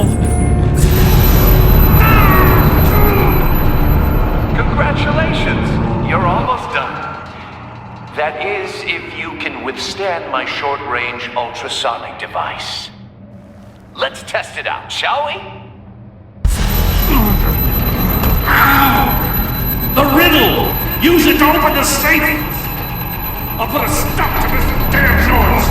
hell! Congratulations! You're almost done. That is, if you can withstand my short-range ultrasonic device. Let's test it out, shall we? The riddle! Use it to open the safe! I'll put a stop to this damn noise!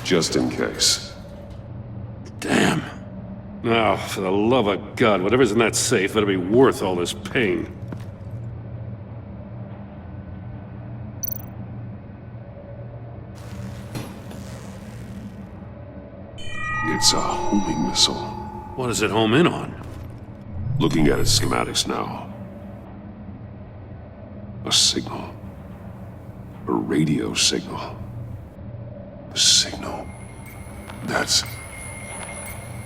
Just in case. Damn. Now, for the love of God, whatever's in that safe better be worth all this pain. It's a homing missile. What does it home in on? Looking at its schematics now. A signal. A radio signal. A signal.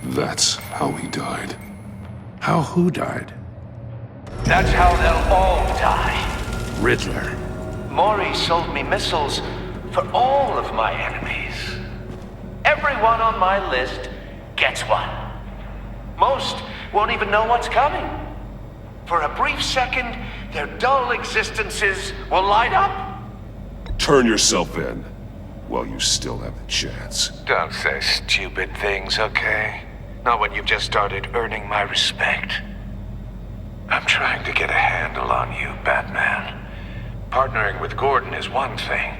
That's how he died. How who died? That's how they'll all die. Riddler. Maury sold me missiles for all of my enemies. Everyone on my list gets one. Most won't even know what's coming. For a brief second, their dull existences will light up. Turn yourself in while you still have the chance. Don't say stupid things, okay? Not when you've just started earning my respect. I'm trying to get a handle on you, Batman. Partnering with Gordon is one thing.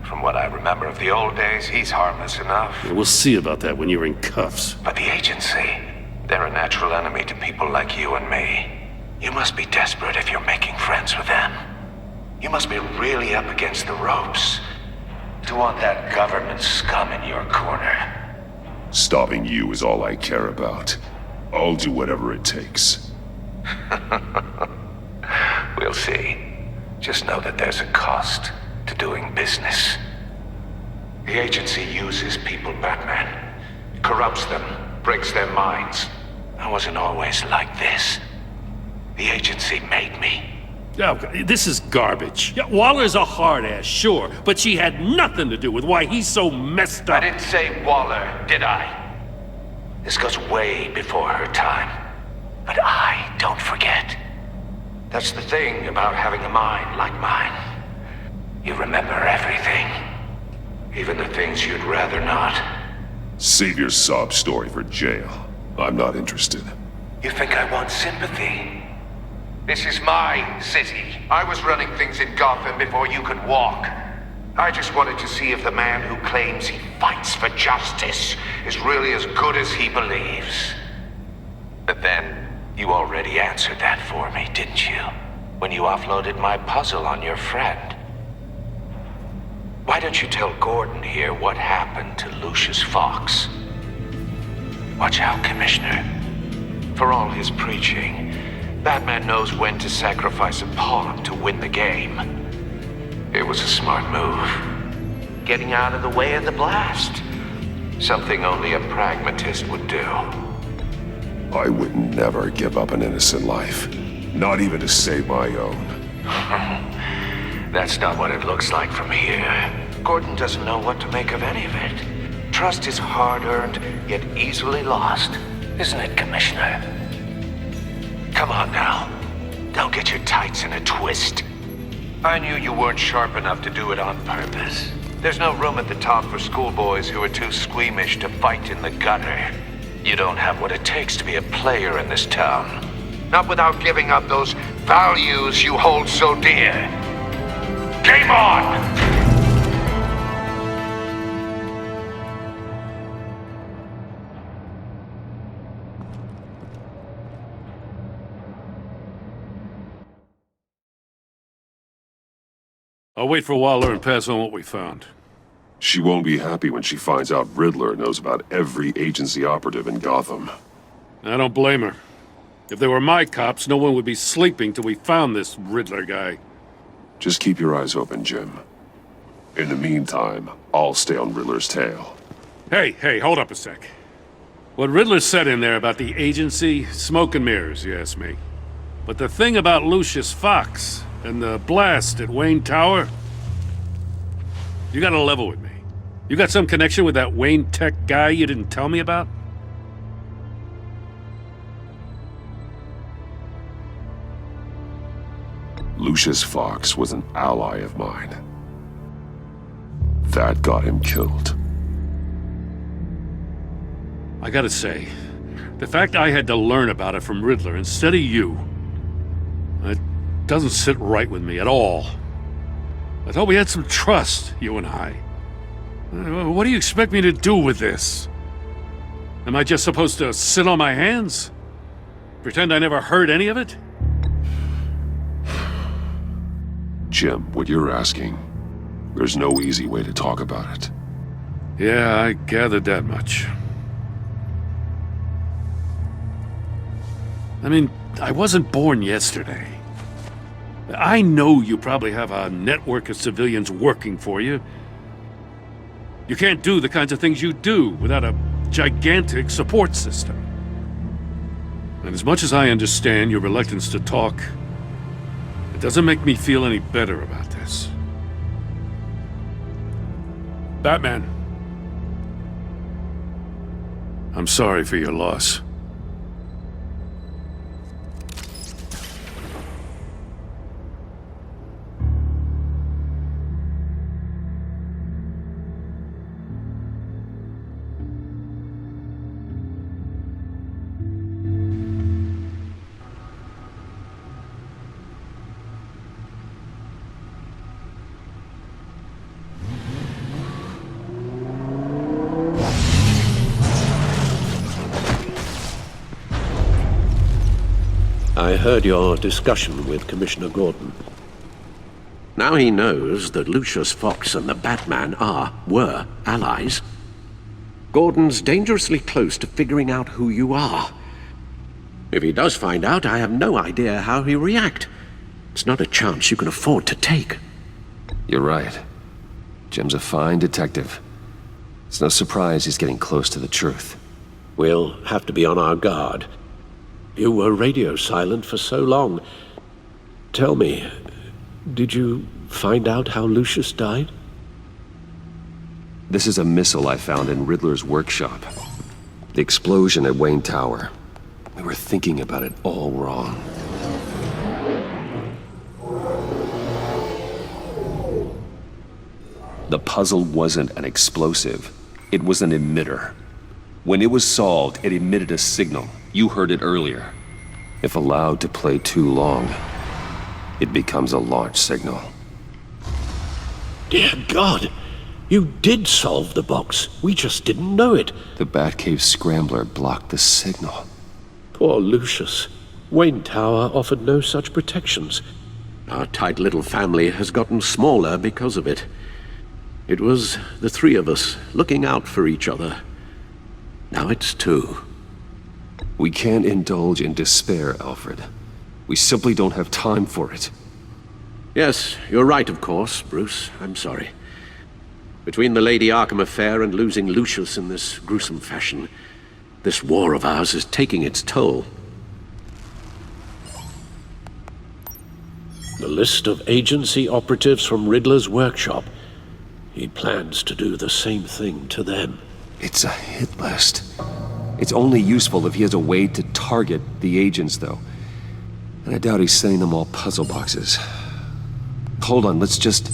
From what I remember of the old days, he's harmless enough. Yeah, we'll see about that when you're in cuffs. But the agency, they're a natural enemy to people like you and me. You must be desperate if you're making friends with them. You must be really up against the ropes to want that government scum in your corner. Stopping you is all I care about. I'll do whatever it takes. We'll see. Just know that there's a cost to doing business. The agency uses people, Batman. Corrupts them, breaks their minds. I wasn't always like this. The agency made me. Oh, this is garbage. Yeah, Waller's a hard-ass, sure, but she had nothing to do with why he's so messed up. I didn't say Waller, did I? This goes way before her time. But I don't forget. That's the thing about having a mind like mine. You remember everything. Even the things you'd rather not. Save your sob story for jail. I'm not interested. You think I want sympathy? This is my city. I was running things in Gotham before you could walk. I just wanted to see if the man who claims he fights for justice is really as good as he believes. But then, you already answered that for me, didn't you? When you offloaded my puzzle on your friend. Why don't you tell Gordon here what happened to Lucius Fox? Watch out, Commissioner. For all his preaching, Batman knows when to sacrifice a pawn to win the game. It was a smart move. Getting out of the way of the blast. Something only a pragmatist would do. I would never give up an innocent life. Not even to save my own. That's not what it looks like from here. Gordon doesn't know what to make of any of it. Trust is hard-earned, yet easily lost. Isn't it, Commissioner? Come on now. Don't get your tights in a twist. I knew you weren't sharp enough to do it on purpose. There's no room at the top for schoolboys who are too squeamish to fight in the gutter. You don't have what it takes to be a player in this town. Not without giving up those values you hold so dear. Game on! I'll wait for Waller and pass on what we found. She won't be happy when she finds out Riddler knows about every agency operative in Gotham. I don't blame her. If they were my cops, no one would be sleeping till we found this Riddler guy. Just keep your eyes open, Jim. In the meantime, I'll stay on Riddler's tail. Hey, hold up a sec. What Riddler said in there about the agency, smoke and mirrors, you ask me. But the thing about Lucius Fox and the blast at Wayne Tower, you gotta level with me. You got some connection with that Wayne Tech guy you didn't tell me about? Lucius Fox was an ally of mine. That got him killed. I gotta say, the fact I had to learn about it from Riddler instead of you, it doesn't sit right with me at all. I thought we had some trust, you and I. What do you expect me to do with this? Am I just supposed to sit on my hands? Pretend I never heard any of it? Jim, what you're asking, there's no easy way to talk about it. Yeah, I gathered that much. I mean, I wasn't born yesterday. I know you probably have a network of civilians working for you. You can't do the kinds of things you do without a gigantic support system. And as much as I understand your reluctance to talk, it doesn't make me feel any better about this. Batman. I'm sorry for your loss. I heard your discussion with Commissioner Gordon. Now he knows that Lucius Fox and the Batman were allies. Gordon's dangerously close to figuring out who you are. If he does find out, I have no idea how he'll react. It's not a chance you can afford to take. You're right. Jim's a fine detective. It's no surprise he's getting close to the truth. We'll have to be on our guard. You were radio silent for so long. Tell me, did you find out how Lucius died? This is a missile I found in Riddler's workshop. The explosion at Wayne Tower. We were thinking about it all wrong. The puzzle wasn't an explosive. It was an emitter. When it was solved, it emitted a signal. You heard it earlier. If allowed to play too long, it becomes a launch signal. Dear God! You did solve the box. We just didn't know it. The Batcave scrambler blocked the signal. Poor Lucius. Wayne Tower offered no such protections. Our tight little family has gotten smaller because of it. It was the three of us looking out for each other. Now it's two. We can't indulge in despair, Alfred. We simply don't have time for it. Yes, you're right, of course, Bruce. I'm sorry. Between the Lady Arkham affair and losing Lucius in this gruesome fashion, this war of ours is taking its toll. The list of agency operatives from Riddler's workshop. He plans to do the same thing to them. It's a hit list. It's only useful if he has a way to target the agents, though. And I doubt he's sending them all puzzle boxes. Hold on, let's just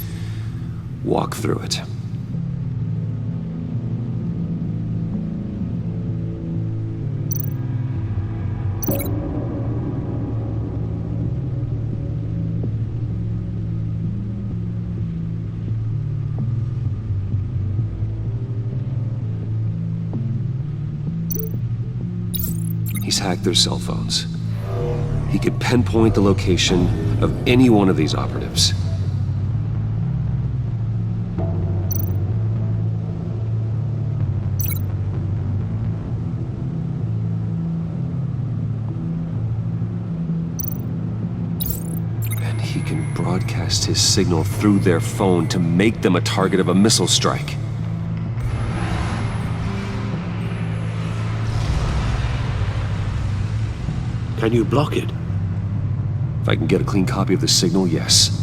walk through it. He's hacked their cell phones. He could pinpoint the location of any one of these operatives. broadcast his signal through their phone to make them a target of a missile strike. Can you block it? If I can get a clean copy of the signal, yes.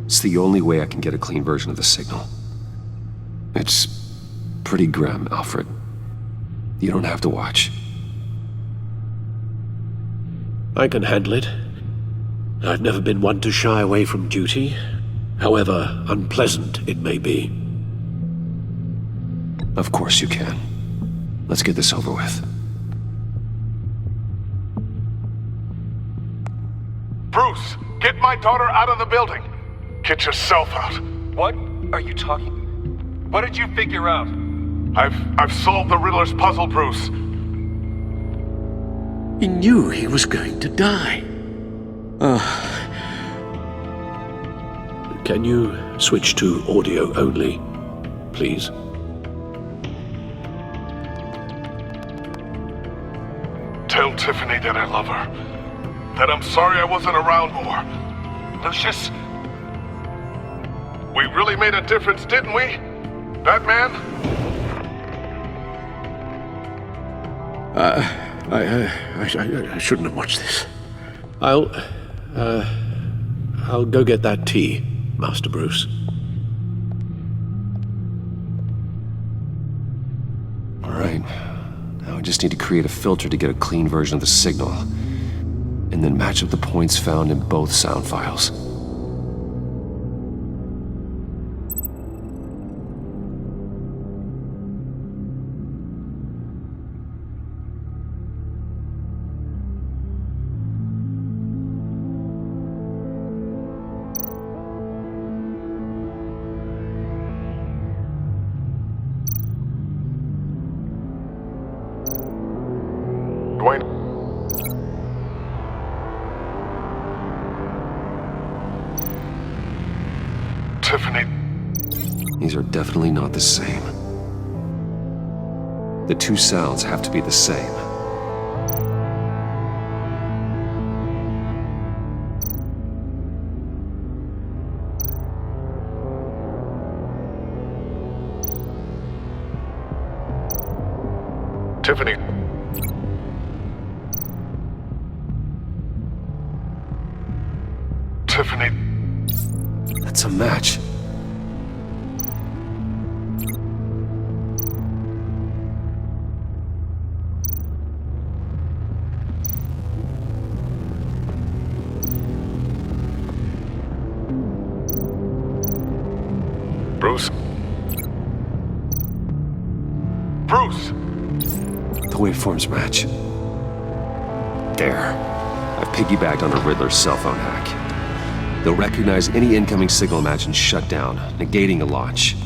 It's the only way I can get a clean version of the signal. It's pretty grim, Alfred. You don't have to watch. I can handle it. I've never been one to shy away from duty, however unpleasant it may be. Of course you can. Let's get this over with. Bruce, get my daughter out of the building. Get yourself out. What are you talking? What did you figure out? I've solved the Riddler's puzzle, Bruce. He knew he was going to die. Can you switch to audio only, please? Tell Tiffany that I love her. That I'm sorry I wasn't around more. Lucius, we really made a difference, didn't we? Batman? I shouldn't have watched this. I'll go get that tea, Master Bruce. All right. Now I just need to create a filter to get a clean version of the signal, and then match up the points found in both sound files. Tiffany. These are definitely not the same. The two sounds have to be the same. Tiffany. Tiffany. That's a match. Bruce. Bruce! The waveforms match. There. I've piggybacked on a Riddler's cell phone hack. They'll recognize any incoming signal match and shut down, negating a launch.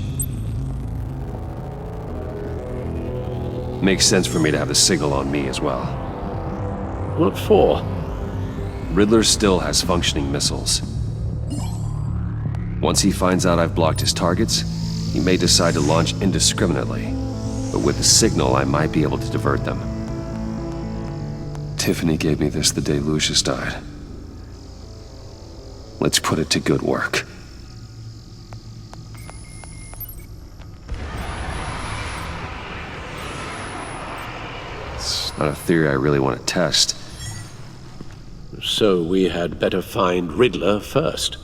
Makes sense for me to have the signal on me as well. What for? Riddler still has functioning missiles. Once he finds out I've blocked his targets, he may decide to launch indiscriminately. But with the signal, I might be able to divert them. Tiffany gave me this the day Lucius died. Let's put it to good work. It's not a theory I really want to test. So we had better find Riddler first.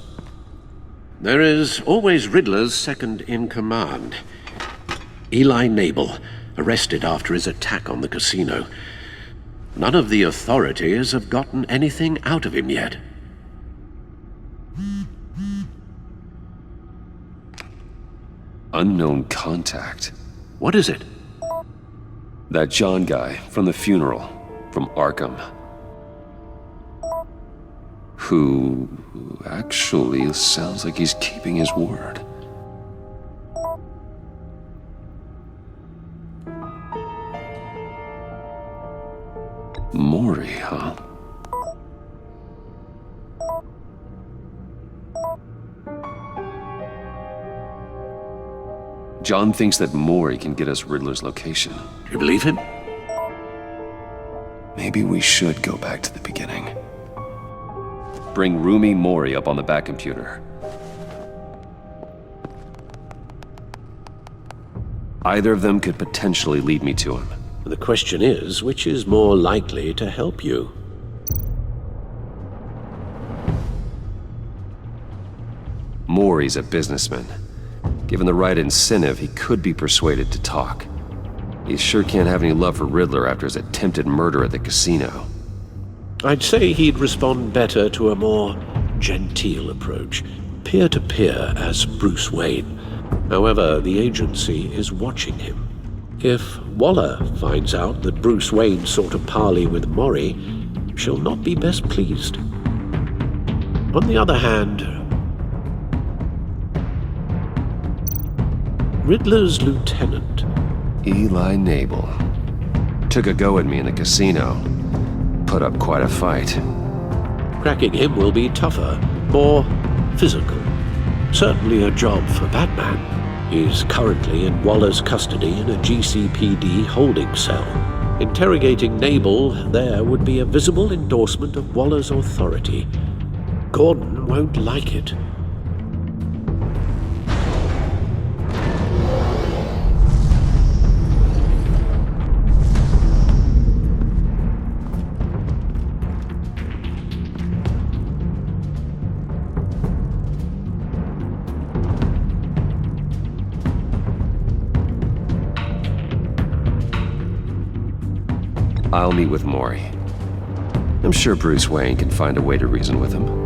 There is always Riddler's second in command. Eli Nabel, arrested after his attack on the casino. None of the authorities have gotten anything out of him yet. Unknown contact. What is it? That John guy from the funeral, from Arkham. Who actually sounds like he's keeping his word. Maury, huh? John thinks that Maury can get us Riddler's location. You believe him? Maybe we should go back to the beginning. Bring Rumi Maury up on the back computer. Either of them could potentially lead me to him. The question is, which is more likely to help you? Maury's a businessman. Given the right incentive, he could be persuaded to talk. He sure can't have any love for Riddler after his attempted murder at the casino. I'd say he'd respond better to a more genteel approach, peer-to-peer as Bruce Wayne. However, the agency is watching him. If Waller finds out that Bruce Wayne sought a parley with Maury, she'll not be best pleased. On the other hand, Riddler's lieutenant, Eli Nabel, took a go at me in the casino. Put up quite a fight. cracking him will be tougher, more physical. Certainly a job for Batman. He's currently in Waller's custody in a GCPD holding cell. Interrogating Nabel there would be a visible endorsement of Waller's authority. Gordon won't like it. I'll meet with Maury. I'm sure Bruce Wayne can find a way to reason with him.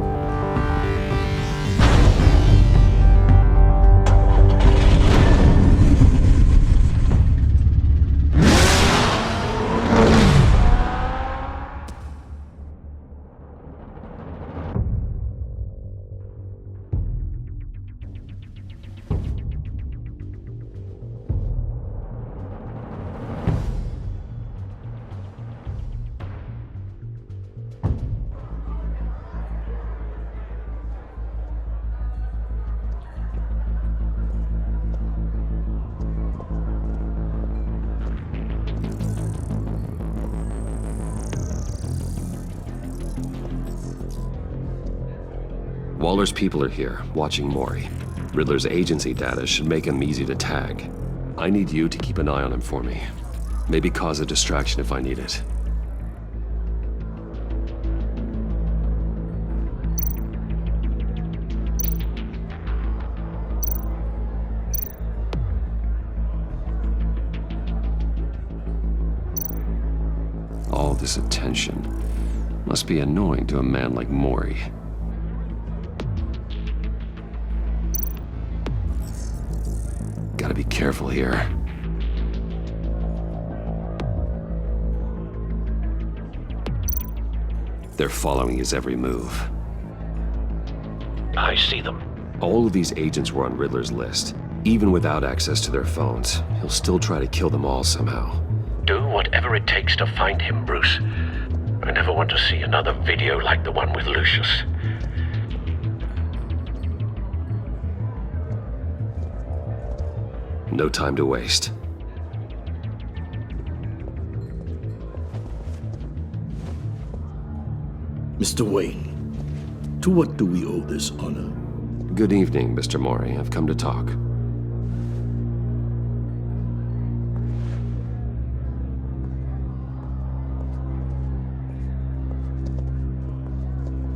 Waller's people are here, watching Maury. Riddler's agency data should make him easy to tag. I need you to keep an eye on him for me. Maybe cause a distraction if I need it. All this attention must be annoying to a man like Maury. Gotta be careful here. They're following his every move. I see them. All of these agents were on Riddler's list. Even without access to their phones, he'll still try to kill them all somehow. Do whatever it takes to find him, Bruce. I never want to see another video like the one with Lucius. No time to waste. Mr. Wayne, to what do we owe this honor? Good evening, Mr. Maury. I've come to talk.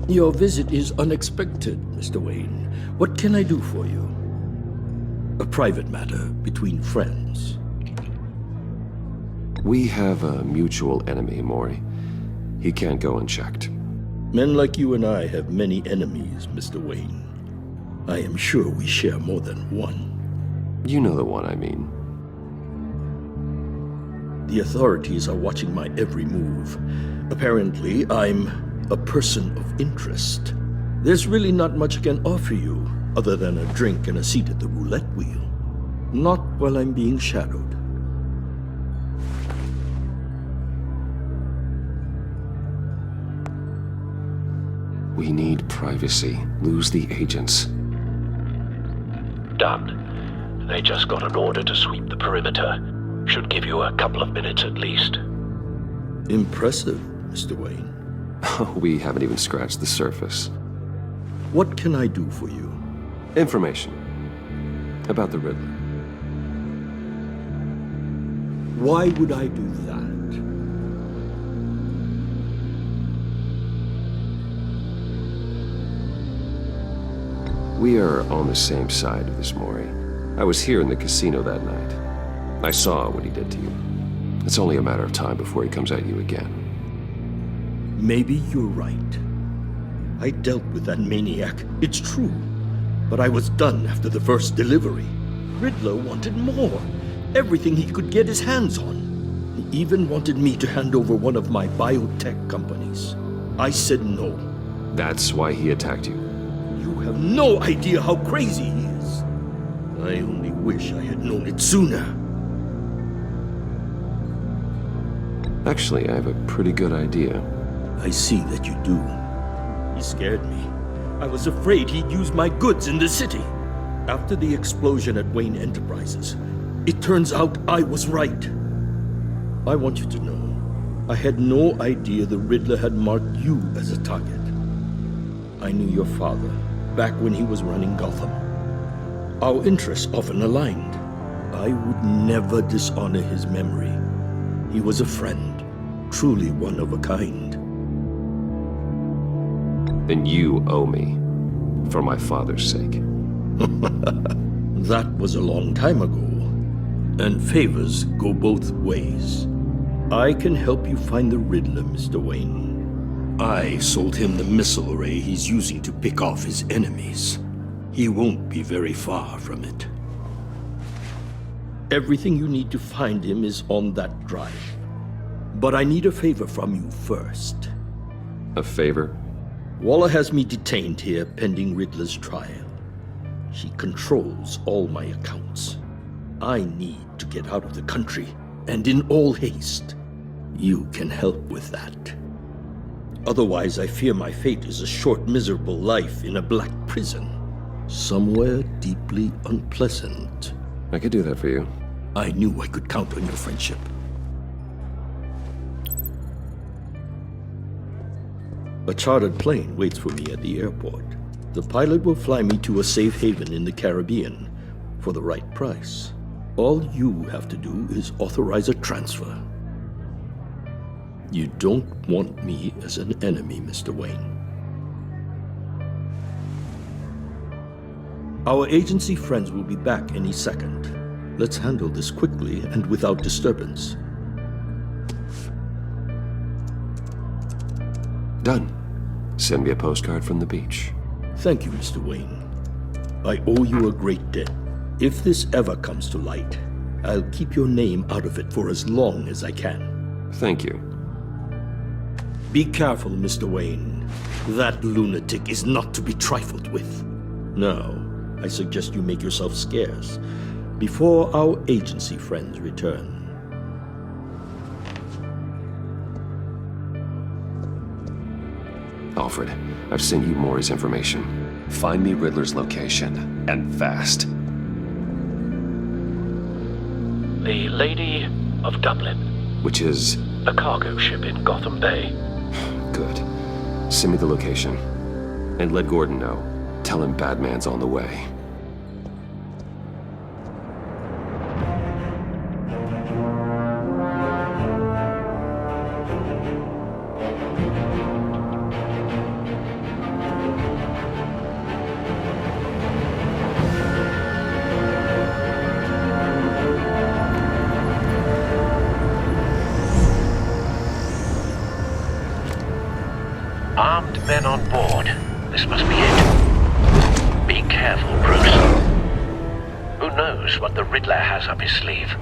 Your visit is unexpected, Mr. Wayne. What can I do for you? A private matter between friends. We have a mutual enemy, Maury. He can't go unchecked. Men like you and I have many enemies, Mr. Wayne. I am sure we share more than one. You know the one I mean. The authorities are watching my every move. Apparently, I'm a person of interest. There's really not much I can offer you other than a drink and a seat at the roulette wheel. Not while I'm being shadowed. We need privacy. Lose the agents. Done. They just got an order to sweep the perimeter. Should give you a couple of minutes at least. Impressive, Mr. Wayne. We haven't even scratched the surface. What can I do for you? Information about the Riddler. Why would I do that? We are on the same side of this, Maury. I was here in the casino that night. I saw what he did to you. It's only a matter of time before he comes at you again. Maybe you're right. I dealt with that maniac, it's true. But I was done after the first delivery. Riddler wanted more. Everything he could get his hands on. He even wanted me to hand over one of my biotech companies. I said no. That's why he attacked you. You have no idea how crazy he is. I only wish I had known it sooner. Actually, I have a pretty good idea. I see that you do. He scared me. I was afraid he'd use my goods in the city. After the explosion at Wayne Enterprises, it turns out I was right. I want you to know, I had no idea the Riddler had marked you as a target. I knew your father back when he was running Gotham. Our interests often aligned. I would never dishonor his memory. He was a friend, truly one of a kind. Then you owe me, for my father's sake. That was a long time ago, and favors go both ways. I can help you find the Riddler, Mr. Wayne. I sold him the missile array he's using to pick off his enemies. He won't be very far from it. Everything you need to find him is on that drive. But I need a favor from you first. A favor? Waller has me detained here pending Riddler's trial. She controls all my accounts. I need to get out of the country, and in all haste. You can help with that. Otherwise, I fear my fate is a short, miserable life in a black prison. Somewhere deeply unpleasant. I could do that for you. I knew I could count on your friendship. A chartered plane waits for me at the airport. The pilot will fly me to a safe haven in the Caribbean for the right price. All you have to do is authorize a transfer. You don't want me as an enemy, Mr. Wayne. Our agency friends will be back any second. Let's handle this quickly and without disturbance. Done. Send me a postcard from the beach. Thank you, Mr. Wayne. I owe you a great debt. If this ever comes to light, I'll keep your name out of it for as long as I can. Thank you. Be careful, Mr. Wayne. That lunatic is not to be trifled with. Now, I suggest you make yourself scarce before our agency friends return. Alfred, I've sent you Maury's information. Find me Riddler's location, and fast. The Lady of Dublin. Which is... A cargo ship in Gotham Bay. Good. Send me the location. And let Gordon know. Tell him Batman's on the way. Armed men on board. This must be it. Be careful, Bruce. Who knows what the Riddler has up his sleeve?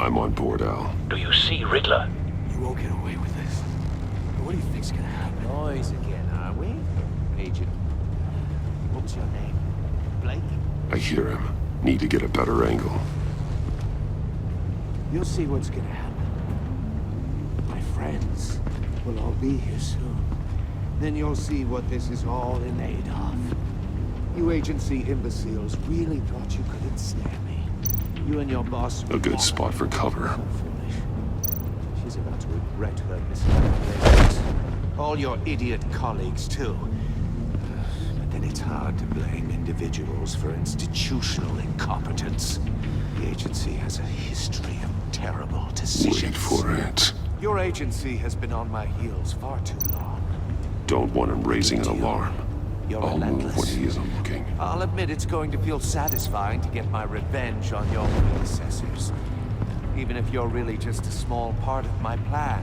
I'm on board, Al. Do you see Riddler? You won't get away with this. What do you think's gonna happen? Noise again, are we? Agent. What's your name? Blake? I hear him. Need to get a better angle. You'll see what's gonna happen. My friends will all be here soon. Then you'll see what this is all in aid of. You agency imbeciles really thought you couldn't snare me. You and your boss... A good spot for cover. So foolish. She's about to regret her miscalculations. All your idiot colleagues, too. But then it's hard to blame individuals for institutional incompetence. The agency has a history of terrible decisions. Wait for it. Your agency has been on my heels far too long. Don't want him raising an alarm. You're I'll move when relentless. he isn't looking. I'll admit it's going to feel satisfying to get my revenge on your predecessors. Even if you're really just a small part of my plan.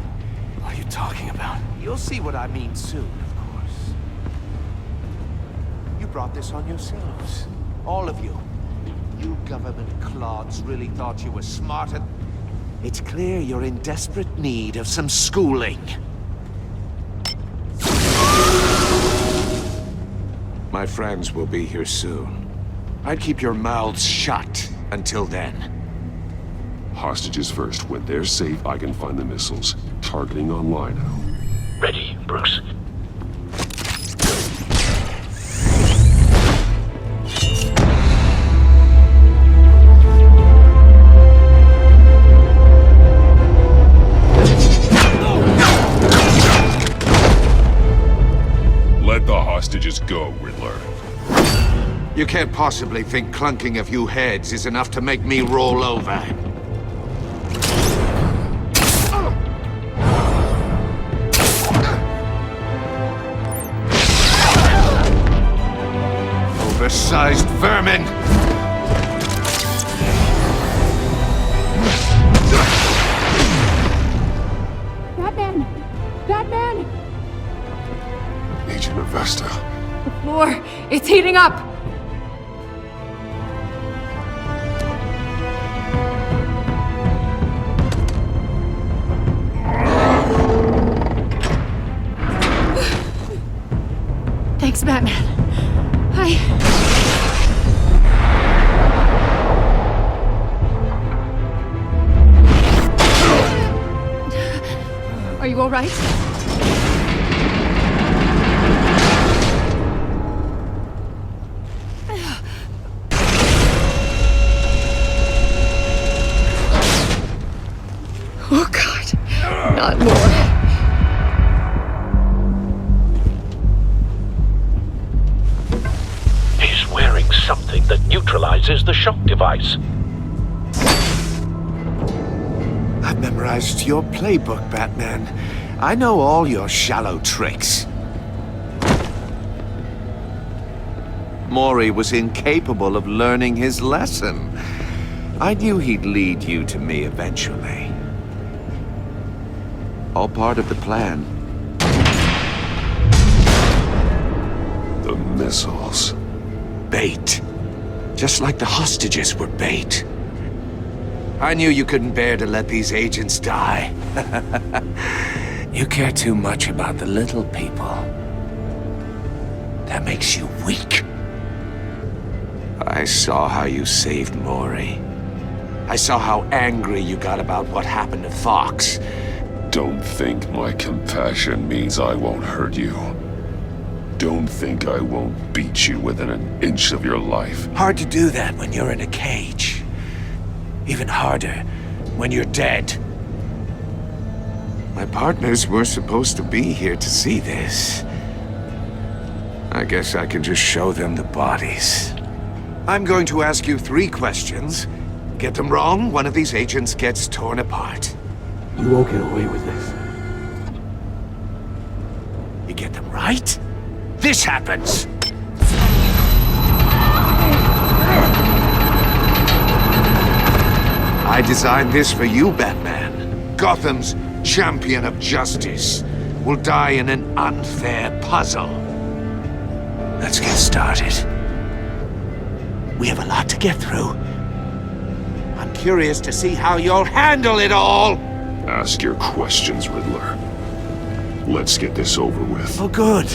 What are you talking about? You'll see what I mean soon, of course. You brought this on yourselves. All of you. You government clods really thought you were smarter. It's clear you're in desperate need of some schooling. My friends will be here soon. I'd keep your mouths shut until then. Hostages first. When they're safe, I can find the missiles. Targeting online now. Ready, Bruce. Let the hostages go, Riddler. You can't possibly think clunking a few heads is enough to make me roll over. Oversized vermin! Batman! Batman! Agent of Vesta. The floor, it's heating up! Thanks, Batman. Are you all right? Oh, God. Not more. He's wearing something that neutralizes the shock device. I've memorized your playbook, Batman. I know all your shallow tricks. Mori was incapable of learning his lesson. I knew he'd lead you to me eventually. All part of the plan. The missiles. Bait. Just like the hostages were bait. I knew you couldn't bear to let these agents die. You care too much about the little people. That makes you weak. I saw how you saved Mori. I saw how angry you got about what happened to Fox. Don't think my compassion means I won't hurt you. Don't think I won't beat you within an inch of your life. Hard to do that when you're in a cage. Even harder when you're dead. My partners were supposed to be here to see this. I guess I can just show them the bodies. I'm going to ask you 3 questions. Get them wrong, one of these agents gets torn apart. You won't get away with this. You get them right, this happens! I designed this for you, Batman. Gotham's champion of justice will die in an unfair puzzle. Let's get started. We have a lot to get through. I'm curious to see how you'll handle it all! Ask your questions, Riddler. Let's get this over with. Oh, good.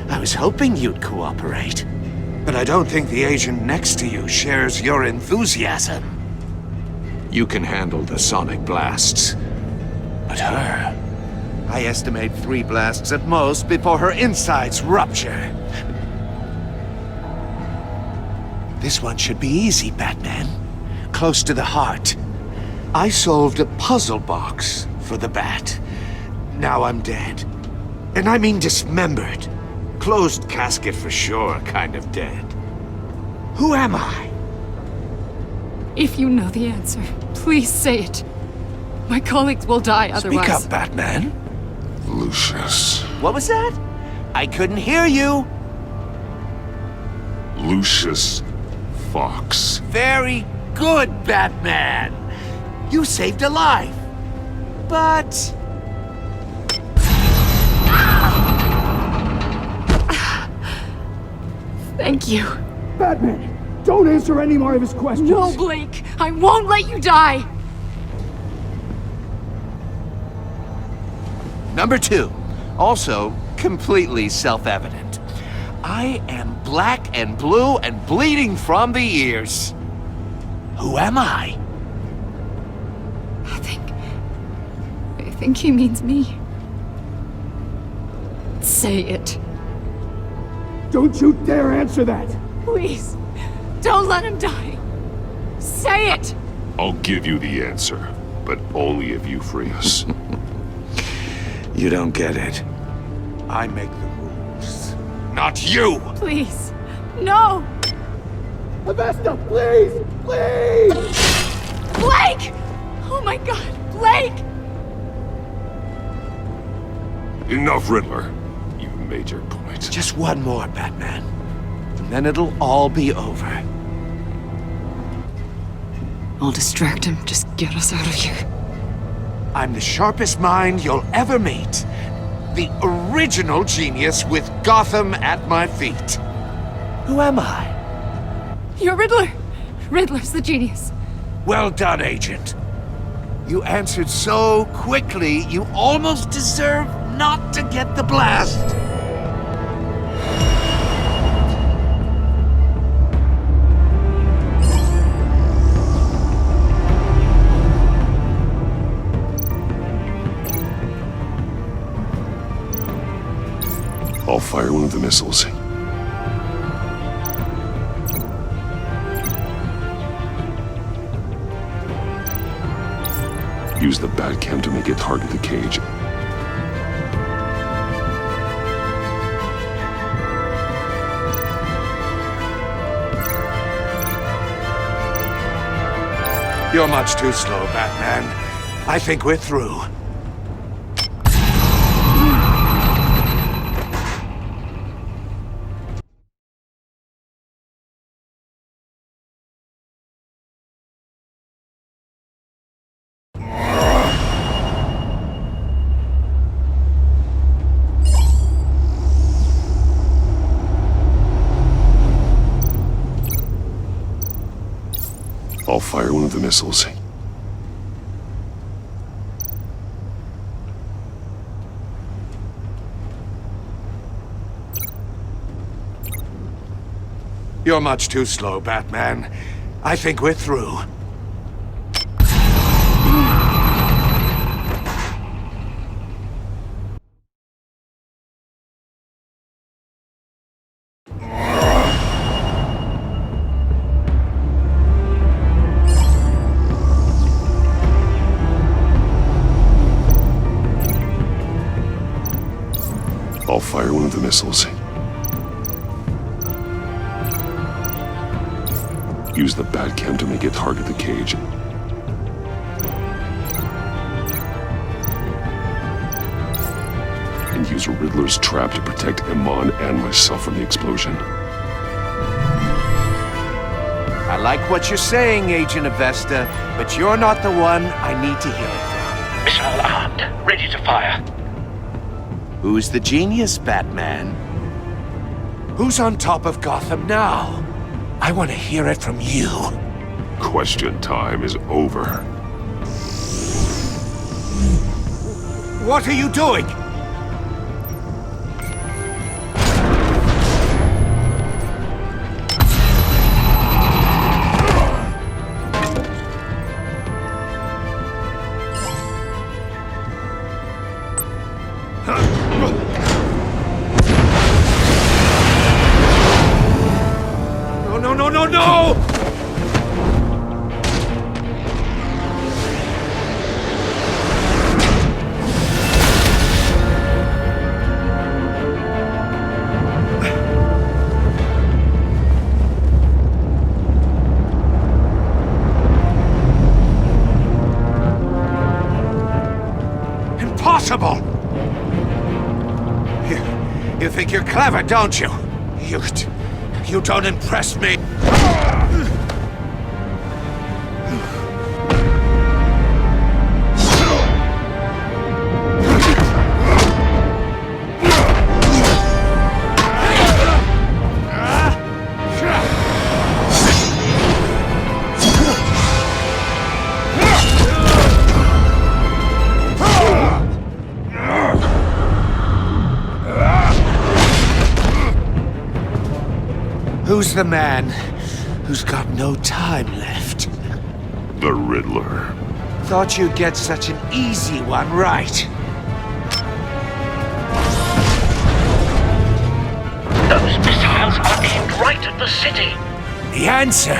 I was hoping you'd cooperate. But I don't think the agent next to you shares your enthusiasm. You can handle the sonic blasts. But her... I estimate 3 blasts at most before her insides rupture. This one should be easy, Batman. Close to the heart. I solved a puzzle box for the Bat. Now I'm dead. And I mean dismembered. Closed casket for sure, kind of dead. Who am I? If you know the answer, please say it. My colleagues will die otherwise. Speak up, Batman. Lucius. What was that? I couldn't hear you. Lucius Fox. Very good, Batman. You saved a life. But... Thank you. Batman, don't answer any more of his questions. No, Blake. I won't let you die. Number 2. Also, completely self-evident. I am black and blue and bleeding from the ears. Who am I? I think he means me. Say it. Don't you dare answer that! Please. Don't let him die. Say it! I'll give you the answer, but only if you free us. You don't get it. I make the rules. Not you! Please. No! Vesta, please! Please! Blake! Oh my god, Blake! Enough, Riddler. You've made your point. Just one more, Batman. And then it'll all be over. I'll distract him. Just get us out of here. I'm the sharpest mind you'll ever meet. The original genius with Gotham at my feet. Who am I? You're Riddler! Riddler's the genius. Well done, Agent. You answered so quickly, you almost deserve not to get the blast. I'll fire one of the missiles. Use the Batcam to make it target the cage. You're much too slow, Batman. I think we're through. I'll fire one of the missiles. You're much too slow, Batman. I think we're through. I'll fire one of the missiles. Use the Batcam to make it target the cage. And use Riddler's trap to protect Iman and myself from the explosion. I like what you're saying, Agent of Vesta, but you're not the one I need to hear it from. Missile armed, ready to fire. Who's the genius, Batman? Who's on top of Gotham now? I want to hear it from you. Question time is over. What are you doing? clever, don't you? You don't impress me. Who's the man who's got no time left? The Riddler. Thought you'd get such an easy one right. Those missiles are aimed right at the city. The answer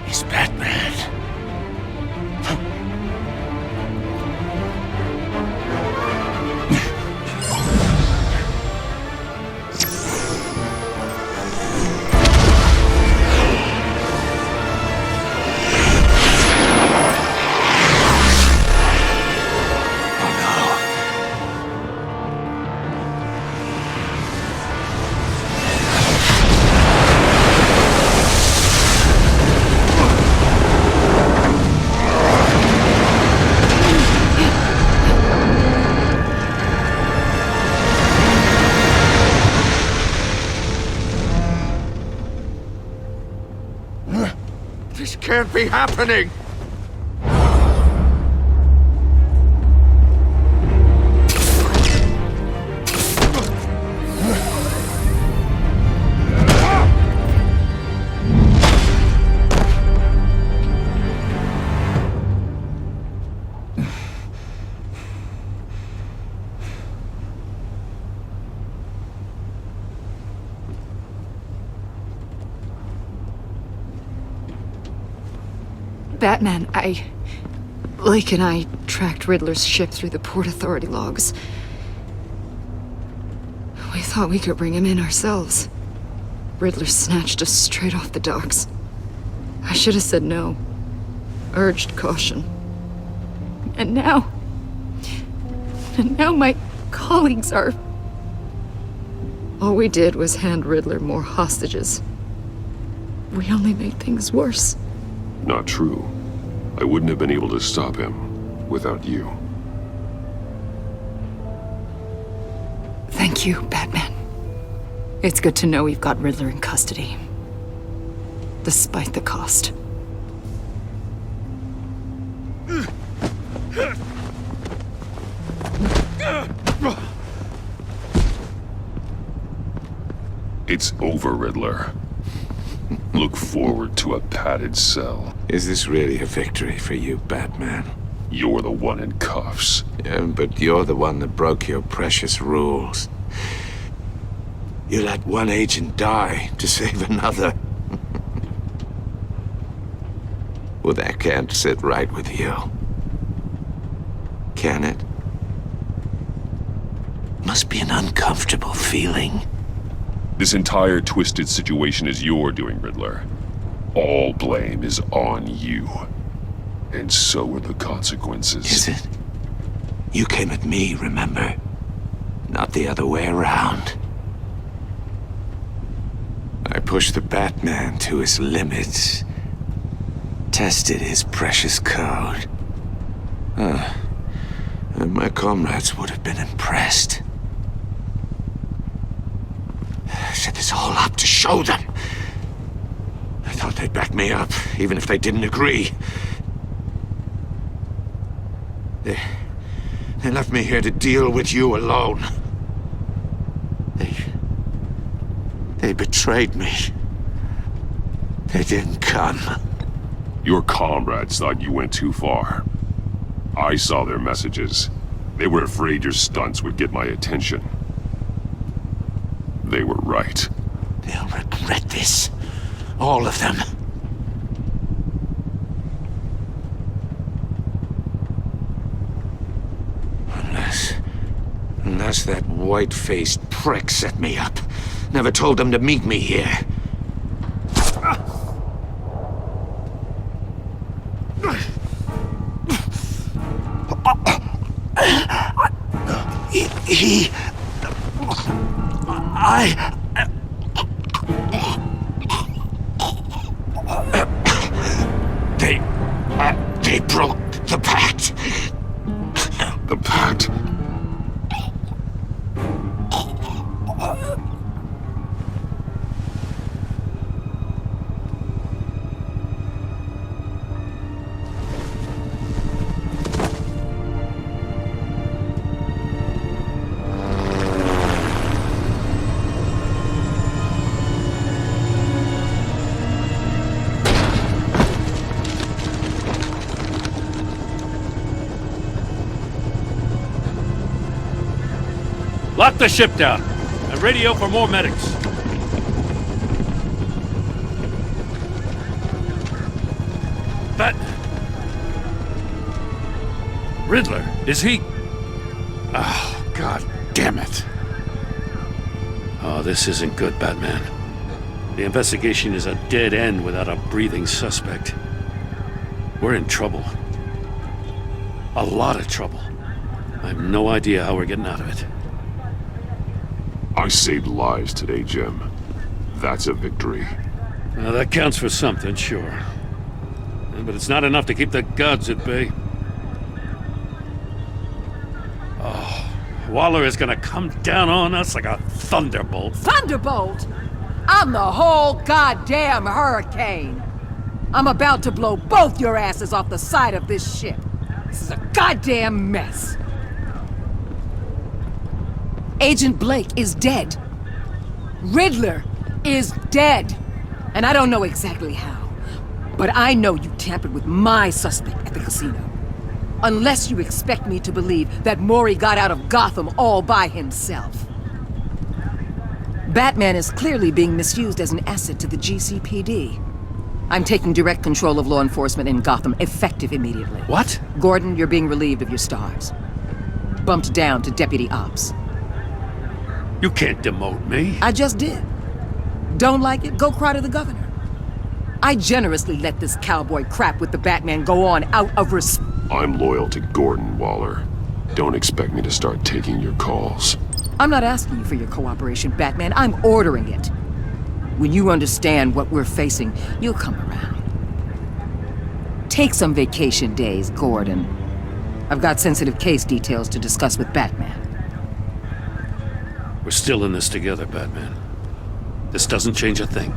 is Batman. This can't be happening! Batman, Blake and I tracked Riddler's ship through the Port Authority logs. We thought we could bring him in ourselves. Riddler snatched us straight off the docks. I should have said no. Urged caution. And now my colleagues are... All we did was hand Riddler more hostages. We only made things worse. Not true. I wouldn't have been able to stop him without you. Thank you, Batman. It's good to know we've got Riddler in custody. Despite the cost. It's over, Riddler. Look forward to a padded cell. Is this really a victory for you, Batman? You're the one in cuffs. Yeah, but you're the one that broke your precious rules. You let one agent die to save another. Well, that can't sit right with you. Can it? Must be an uncomfortable feeling. This entire twisted situation is your doing, Riddler. All blame is on you. And so are the consequences. Is it? You came at me, remember? Not the other way around. I pushed the Batman to his limits. Tested his precious code. And my comrades would have been impressed. I set this all up to show them. I thought they'd back me up, even if they didn't agree. They left me here to deal with you alone. They betrayed me. They didn't come. Your comrades thought you went too far. I saw their messages. They were afraid your stunts would get my attention. They were right. They'll regret this. All of them. Unless that white-faced prick set me up. Never told them to meet me here. They broke the pact. The pact? Lock the ship down, and radio for more medics. Riddler, is he... Oh, God damn it. Oh, this isn't good, Batman. The investigation is a dead end without a breathing suspect. We're in trouble. A lot of trouble. I have no idea how we're getting out of it. I saved lives today, Jim. That's a victory. Well, that counts for something, sure. But it's not enough to keep the gods at bay. Oh, Waller is gonna come down on us like a thunderbolt. Thunderbolt? I'm the whole goddamn hurricane. I'm about to blow both your asses off the side of this ship. This is a goddamn mess. Agent Blake is dead. Riddler is dead. And I don't know exactly how, but I know you tampered with my suspect at the casino. Unless you expect me to believe that Maury got out of Gotham all by himself. Batman is clearly being misused as an asset to the GCPD. I'm taking direct control of law enforcement in Gotham, effective immediately. What? Gordon, you're being relieved of your stars. Bumped down to Deputy Ops. You can't demote me. I just did. Don't like it? Go cry to the governor. I generously let this cowboy crap with the Batman go on out of respect. I'm loyal to Gordon, Waller. Don't expect me to start taking your calls. I'm not asking you for your cooperation, Batman. I'm ordering it. When you understand what we're facing, you'll come around. Take some vacation days, Gordon. I've got sensitive case details to discuss with Batman. We're still in this together, Batman. This doesn't change a thing.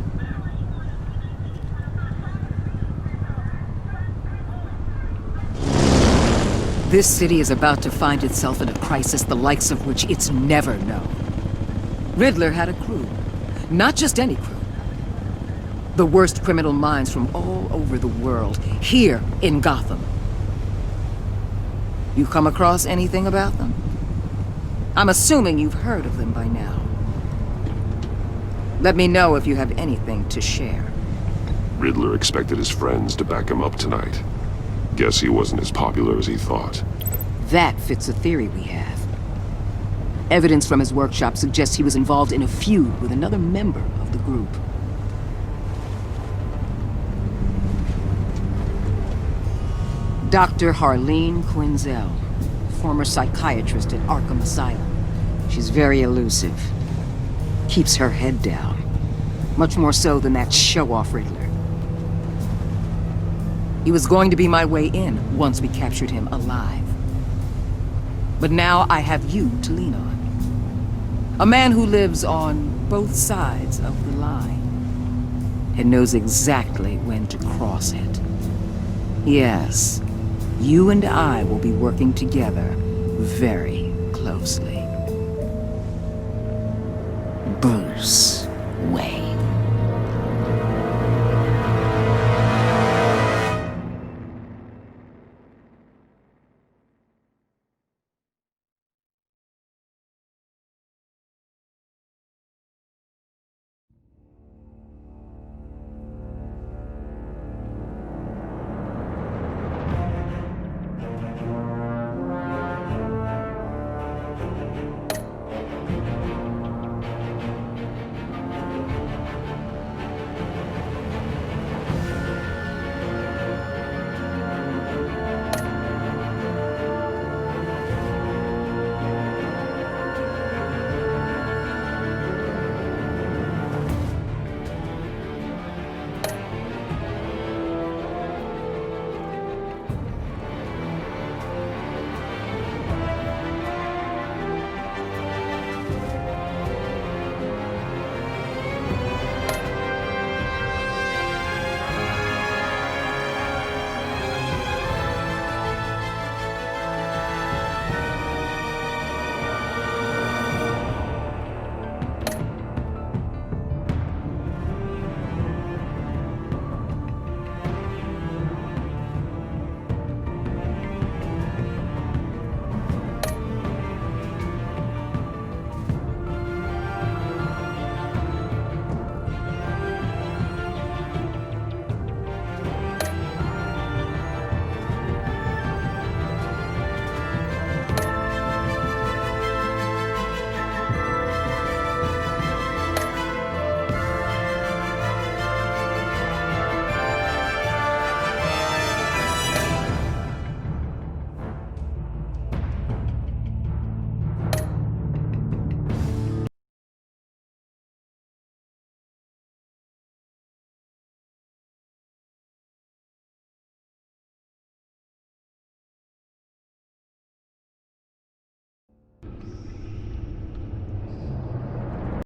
This city is about to find itself in a crisis the likes of which it's never known. Riddler had a crew. Not just any crew. The worst criminal minds from all over the world, here in Gotham. You come across anything about them? I'm assuming you've heard of them by now. Let me know if you have anything to share. Riddler expected his friends to back him up tonight. Guess he wasn't as popular as he thought. That fits a theory we have. Evidence from his workshop suggests he was involved in a feud with another member of the group. Dr. Harleen Quinzel, former psychiatrist at Arkham Asylum. She's very elusive. Keeps her head down. Much more so than that show-off Riddler. He was going to be my way in once we captured him alive. But now I have you to lean on. A man who lives on both sides of the line and knows exactly when to cross it. Yes, you and I will be working together very closely. Bruce Wayne.